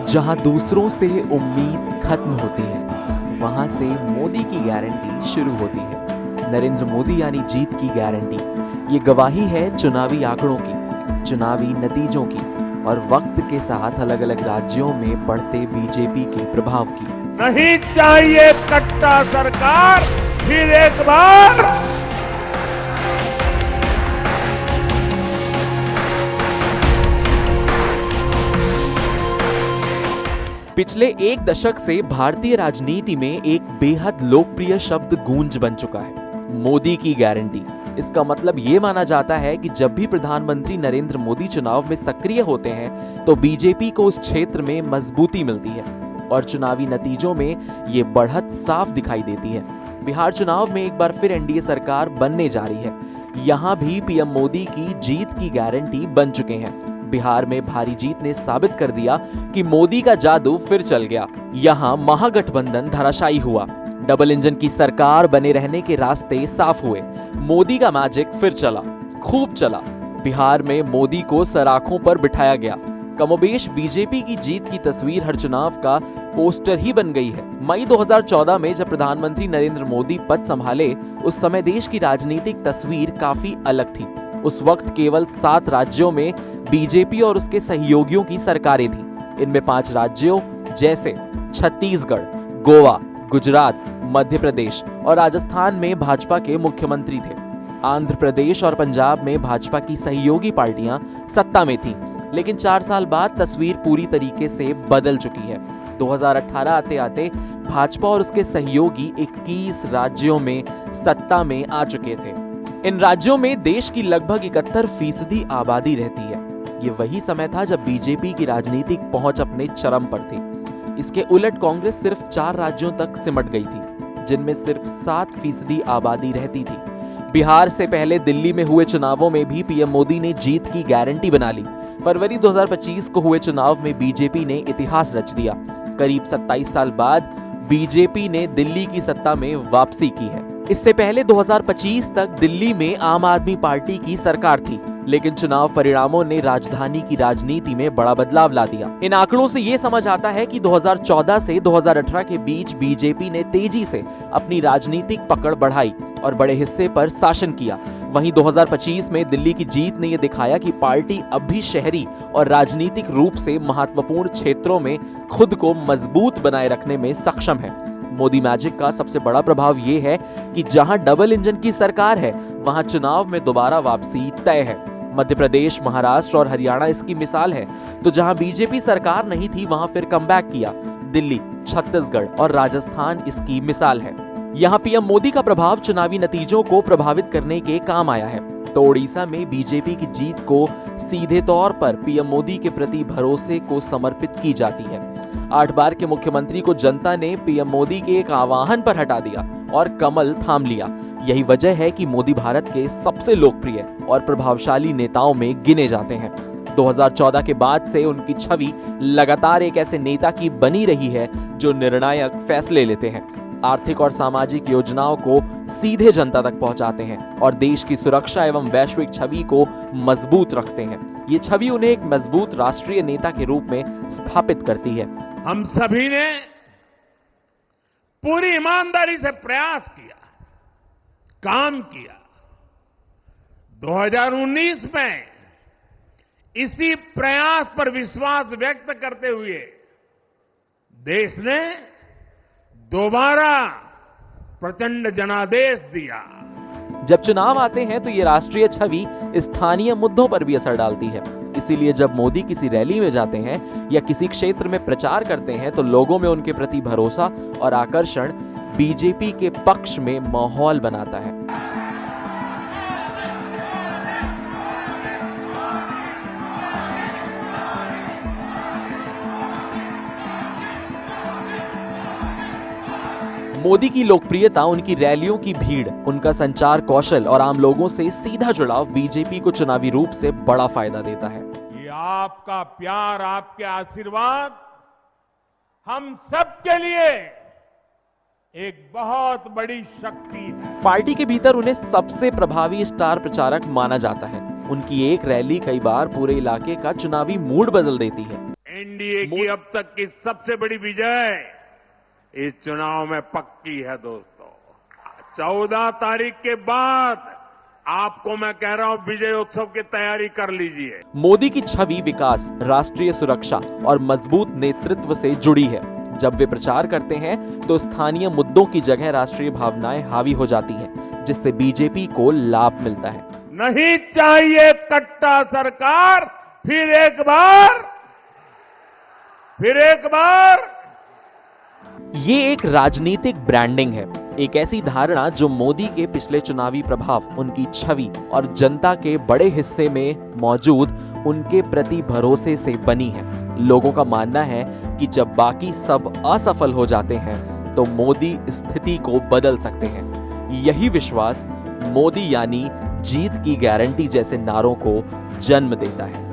जहां दूसरों से उम्मीद खत्म होती है, वहां से मोदी की गारंटी शुरू होती है। नरेंद्र मोदी यानी जीत की गारंटी। ये गवाही है चुनावी आंकड़ों की, चुनावी नतीजों की और वक्त के साथ अलग अलग राज्यों में बढ़ते बीजेपी के प्रभाव की। नहीं चाहिए कट्टा सरकार, फिर एक बार पिछले एक दशक से भारतीय राजनीति में एक बेहद लोकप्रिय शब्द गूंज बन चुका है, मोदी की गारंटी। इसका मतलब ये माना जाता है कि जब भी प्रधानमंत्री नरेंद्र मोदी चुनाव में सक्रिय होते हैं तो बीजेपी को उस क्षेत्र में मजबूती मिलती है और चुनावी नतीजों में ये बढ़त साफ दिखाई देती है। बिहार चुनाव में एक बार फिर एनडीए सरकार बनने जा रही है। यहाँ भी पीएम मोदी की जीत की गारंटी बन चुके हैं। बिहार में भारी जीत ने साबित कर दिया कि मोदी का जादू फिर चल गया। यहाँ महागठबंधन धराशायी हुआ, डबल इंजन की सरकार बने रहने के रास्ते साफ हुए। मोदी का मैजिक फिर चला, खूब चला। बिहार में मोदी को सराखों पर बिठाया गया। कमोबेश बीजेपी की जीत की तस्वीर हर चुनाव का पोस्टर ही बन गई है। मई 2014 में जब प्रधानमंत्री नरेंद्र मोदी पद संभाले, उस समय देश की राजनीतिक तस्वीर काफी अलग थी। उस वक्त केवल 7 राज्यों में बीजेपी और उसके सहयोगियों की सरकारें थीं। इनमें 5 राज्यों जैसे छत्तीसगढ़, गोवा, गुजरात, मध्य प्रदेश और राजस्थान में भाजपा के मुख्यमंत्री थे। आंध्र प्रदेश और पंजाब में भाजपा की सहयोगी पार्टियां सत्ता में थीं। लेकिन 4 साल बाद तस्वीर पूरी तरीके से बदल चुकी है। 2018 आते आते भाजपा और उसके सहयोगी 21 राज्यों में सत्ता में आ चुके थे। इन राज्यों में देश की लगभग 71% आबादी रहती है। ये वही समय था जब बीजेपी की राजनीतिक पहुंच अपने चरम पर थी। इसके उलट कांग्रेस सिर्फ 4 राज्यों तक सिमट गई थी, जिनमें सिर्फ 7% आबादी रहती थी। बिहार से पहले दिल्ली में हुए चुनावों में भी पीएम मोदी ने जीत की गारंटी बना ली। फरवरी 2025 को हुए चुनाव में बीजेपी ने इतिहास रच दिया। करीब 27 साल बाद बीजेपी ने दिल्ली की सत्ता में वापसी की है। इससे पहले 2025 तक दिल्ली में आम आदमी पार्टी की सरकार थी, लेकिन चुनाव परिणामों ने राजधानी की राजनीति में बड़ा बदलाव ला दिया। इन आंकड़ों से यह समझ आता है कि 2014 से 2018 के बीच बीजेपी ने तेजी से अपनी राजनीतिक पकड़ बढ़ाई और बड़े हिस्से पर शासन किया। वहीं 2025 में दिल्ली की जीत ने यह दिखाया कि पार्टी अब भी शहरी और राजनीतिक रूप से महत्वपूर्ण क्षेत्रों में खुद को मजबूत बनाए रखने में सक्षम है। मोदी मैजिक का सबसे बड़ा प्रभाव यह है कि जहां डबल इंजन की सरकार है, वहां चुनाव में दोबारा वापसी तय है। मध्य प्रदेश, महाराष्ट्र और हरियाणा इसकी मिसाल है। तो जहां बीजेपी सरकार नहीं थी, वहां फिर कमबैक किया। दिल्ली, छत्तीसगढ़ और राजस्थान इसकी मिसाल है। यहां पीएम मोदी का प्रभाव चुनावी नतीजों को प्रभावित करने के काम आया है। तो ओडिशा में बीजेपी की जीत को सीधे तौर पर पीएम मोदी के प्रति भरोसे को समर्पित की जाती है। 8 बार के मुख्यमंत्री को जनता ने पीएम मोदी के एक आह्वान पर हटा दिया और कमल थाम लिया। यही वजह है कि मोदी भारत के सबसे लोकप्रिय और प्रभावशाली नेताओं में गिने जाते हैं। 2014 के बाद से उनकी छवि लगातार एक ऐसे नेता की बनी रही है जो निर्णायक फैसले लेते हैं, आर्थिक और सामाजिक योजनाओं को सीधे जनता तक पहुंचाते हैं और देश की सुरक्षा एवं वैश्विक छवि को मजबूत रखते हैं। ये छवि उन्हें एक मजबूत राष्ट्रीय नेता के रूप में स्थापित करती है। हम सभी ने पूरी ईमानदारी से प्रयास किया, काम किया। 2019 में इसी प्रयास पर विश्वास व्यक्त करते हुए देश ने दोबारा प्रचंड जनादेश दिया। जब चुनाव आते हैं तो ये राष्ट्रीय छवि स्थानीय मुद्दों पर भी असर डालती है। इसीलिए जब मोदी किसी रैली में जाते हैं या किसी क्षेत्र में प्रचार करते हैं तो लोगों में उनके प्रति भरोसा और आकर्षण बीजेपी के पक्ष में माहौल बनाता है। मोदी की लोकप्रियता, उनकी रैलियों की भीड़, उनका संचार कौशल और आम लोगों से सीधा जुड़ाव बीजेपी को चुनावी रूप से बड़ा फायदा देता है। ये आपका प्यार, आपके आशीर्वाद हम सबके लिए एक बहुत बड़ी शक्ति है। पार्टी के भीतर उन्हें सबसे प्रभावी स्टार प्रचारक माना जाता है। उनकी एक रैली कई बार पूरे इलाके का चुनावी मूड बदल देती है। एनडीए की अब तक की सबसे बड़ी विजय इस चुनाव में पक्की है दोस्तों। 14 तारीख के बाद आपको मैं कह रहा हूं विजय उत्सव की तैयारी कर लीजिए। मोदी की छवि विकास, राष्ट्रीय सुरक्षा और मजबूत नेतृत्व से जुड़ी है। जब वे प्रचार करते हैं तो स्थानीय मुद्दों की जगह राष्ट्रीय भावनाएं हावी हो जाती हैं, जिससे बीजेपी को लाभ मिलता है। नहीं चाहिए कट्टा सरकार, फिर एक बार। ये एक राजनीतिक ब्रांडिंग है, एक ऐसी धारणा जो मोदी के पिछले चुनावी प्रभाव, उनकी छवि और जनता के बड़े हिस्से में मौजूद उनके प्रति भरोसे से बनी है। लोगों का मानना है कि जब बाकी सब असफल हो जाते हैं तो मोदी स्थिति को बदल सकते हैं। यही विश्वास मोदी यानी जीत की गारंटी जैसे नारों को जन्म देता है।